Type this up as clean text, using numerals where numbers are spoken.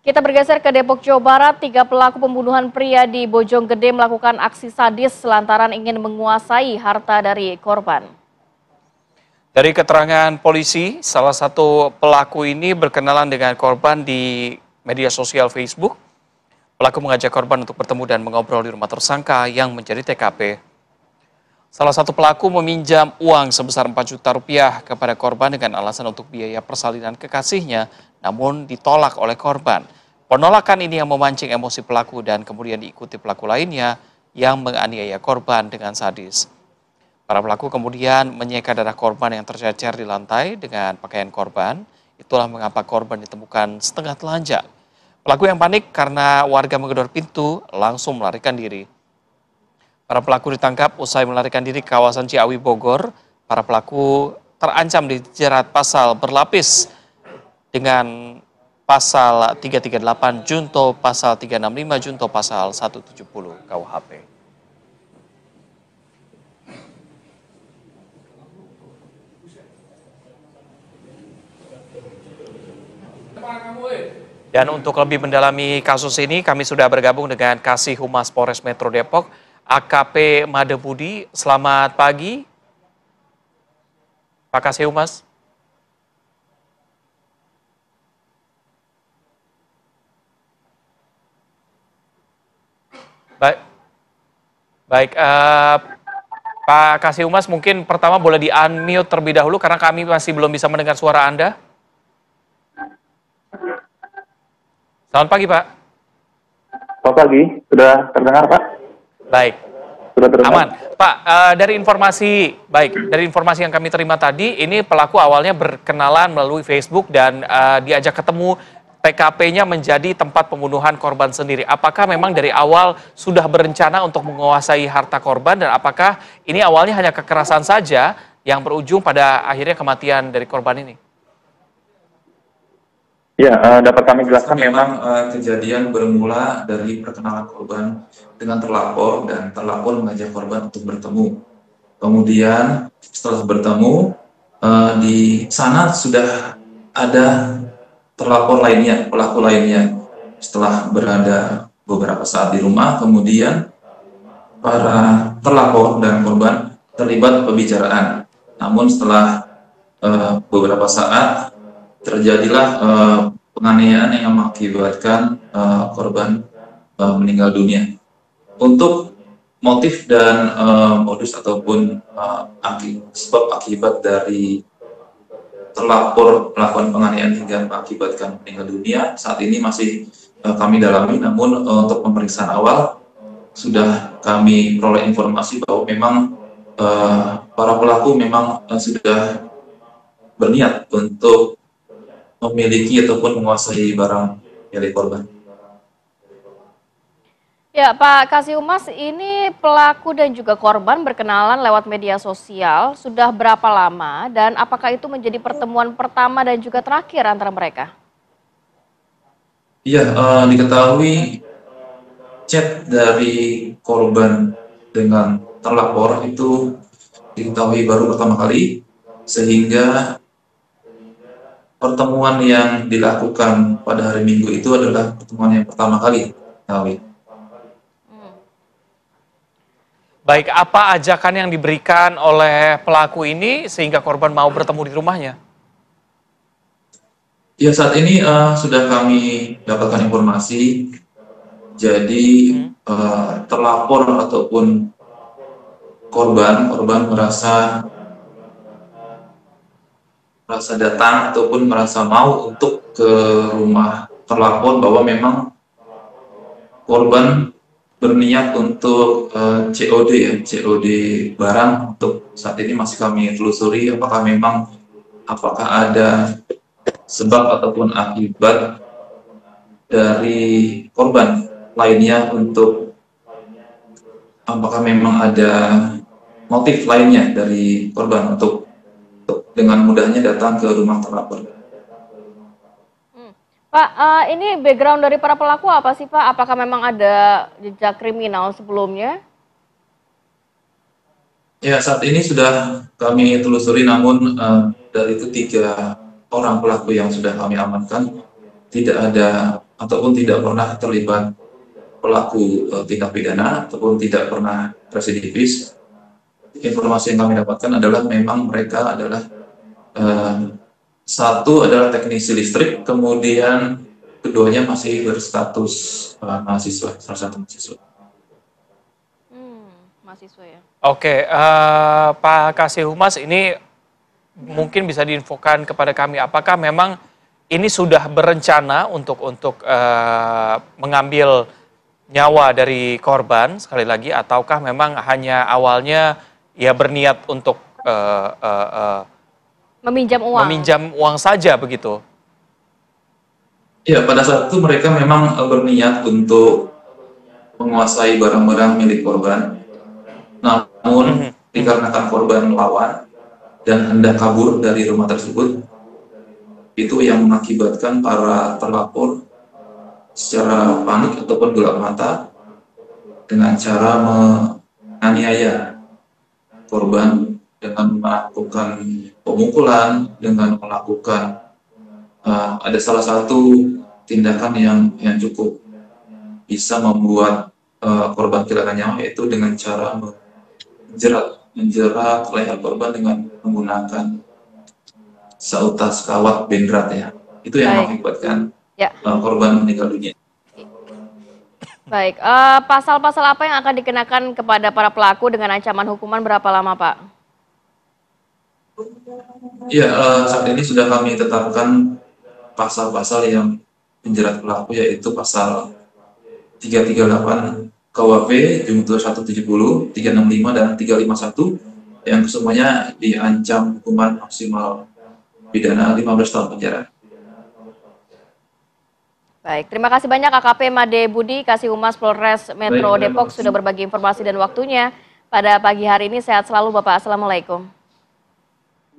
Kita bergeser ke Depok, Jawa Barat. 3 pelaku pembunuhan pria di Bojonggede melakukan aksi sadis lantaran ingin menguasai harta dari korban. Dari keterangan polisi, salah satu pelaku ini berkenalan dengan korban di media sosial Facebook. Pelaku mengajak korban untuk bertemu dan mengobrol di rumah tersangka yang menjadi TKP. Salah satu pelaku meminjam uang sebesar 4 juta rupiah kepada korban dengan alasan untuk biaya persalinan kekasihnya, namun ditolak oleh korban. Penolakan ini yang memancing emosi pelaku dan kemudian diikuti pelaku lainnya yang menganiaya korban dengan sadis. Para pelaku kemudian menyeka darah korban yang tercecer di lantai dengan pakaian korban. Itulah mengapa korban ditemukan setengah telanjang. Pelaku yang panik karena warga menggedor pintu langsung melarikan diri. Para pelaku ditangkap usai melarikan diri ke kawasan Ciawi, Bogor. Para pelaku terancam dijerat pasal berlapis dengan pasal 338 Junto, pasal 365 Junto, pasal 170 KUHP. Dan untuk lebih mendalami kasus ini, kami sudah bergabung dengan Kasih Humas Polres Metro Depok, AKP Made Budi. Selamat pagi, Pak Kasih Humas. Baik, Pak Kasih Humas, mungkin pertama boleh di-unmute terlebih dahulu karena kami masih belum bisa mendengar suara Anda. Selamat pagi, Pak. Selamat pagi, sudah terdengar, Pak? Baik. Sudah terdengar. Aman. Pak, dari informasi yang kami terima tadi, ini pelaku awalnya berkenalan melalui Facebook dan diajak ketemu, TKP-nya menjadi tempat pembunuhan korban sendiri. Apakah memang dari awal sudah berencana untuk menguasai harta korban dan apakah ini awalnya hanya kekerasan saja yang berujung pada akhirnya kematian dari korban ini? Ya, dapat kami jelaskan memang kejadian bermula dari perkenalan korban dengan terlapor dan terlapor mengajak korban untuk bertemu. Kemudian setelah bertemu, di sana sudah ada terlapor lainnya, pelaku lainnya. Setelah berada beberapa saat di rumah, kemudian para terlapor dan korban terlibat pembicaraan. Namun setelah beberapa saat terjadilah penganiayaan yang mengakibatkan korban meninggal dunia. Untuk motif dan modus ataupun sebab akibat dari terlapor melakukan penganiayaan hingga mengakibatkan meninggal dunia saat ini masih kami dalami. Namun untuk pemeriksaan awal sudah kami peroleh informasi bahwa memang para pelaku memang sudah berniat untuk memiliki ataupun menguasai barang milik korban. Ya, Pak Kasih Humas, ini pelaku dan juga korban berkenalan lewat media sosial sudah berapa lama dan apakah itu menjadi pertemuan pertama dan juga terakhir antara mereka? Iya, diketahui chat dari korban dengan terlapor itu diketahui baru pertama kali, sehingga pertemuan yang dilakukan pada hari Minggu itu adalah pertemuan yang pertama kali. Baik, apa ajakan yang diberikan oleh pelaku ini sehingga korban mau bertemu di rumahnya? Ya, saat ini sudah kami dapatkan informasi, jadi terlapor ataupun korban merasa datang ataupun merasa mau untuk ke rumah terlapor bahwa memang korban berniat untuk COD barang. Untuk saat ini masih kami telusuri apakah ada sebab ataupun akibat dari korban lainnya, untuk apakah memang ada motif lainnya dari korban untuk dengan mudahnya datang ke rumah terlapor. Pak, ini background dari para pelaku apa sih, Pak? Apakah memang ada jejak kriminal sebelumnya? Ya, saat ini sudah kami telusuri, namun dari ketiga orang pelaku yang sudah kami amankan, tidak ada ataupun tidak pernah terlibat pelaku tindak pidana ataupun tidak pernah residivis. Informasi yang kami dapatkan adalah memang mereka adalah satu adalah teknisi listrik, kemudian keduanya masih berstatus mahasiswa, salah satu mahasiswa. Mahasiswa ya. Oke, Pak Kasih Humas, ini mungkin bisa diinfokan kepada kami, apakah memang ini sudah berencana untuk mengambil nyawa dari korban sekali lagi, ataukah memang hanya awalnya ya berniat untuk meminjam uang saja begitu? Ya, pada saat itu mereka memang berniat untuk menguasai barang-barang milik korban. Namun dikarenakan korban melawan dan hendak kabur dari rumah tersebut, itu yang mengakibatkan para terlapor secara panik ataupun gelap mata dengan cara menganiaya korban dengan melakukan pemukulan, dengan melakukan ada salah satu tindakan yang cukup bisa membuat korban kehilangan nyawa, yaitu dengan cara menjerat leher korban dengan menggunakan sautas kawat benrat ya. Itu yang mengakibatkan korban meninggal dunia. Baik, pasal-pasal apa yang akan dikenakan kepada para pelaku dengan ancaman hukuman berapa lama, Pak? Ya, saat ini sudah kami tetapkan pasal-pasal yang menjerat pelaku, yaitu pasal 338 KUHP Junto 170, 365 dan 351 yang kesemuanya diancam hukuman maksimal pidana 15 tahun penjara. Baik, terima kasih banyak AKP Made Budi, Kasih Humas Polres Metro Depok sudah berbagi informasi dan waktunya pada pagi hari ini. Sehat selalu Bapak, Assalamualaikum.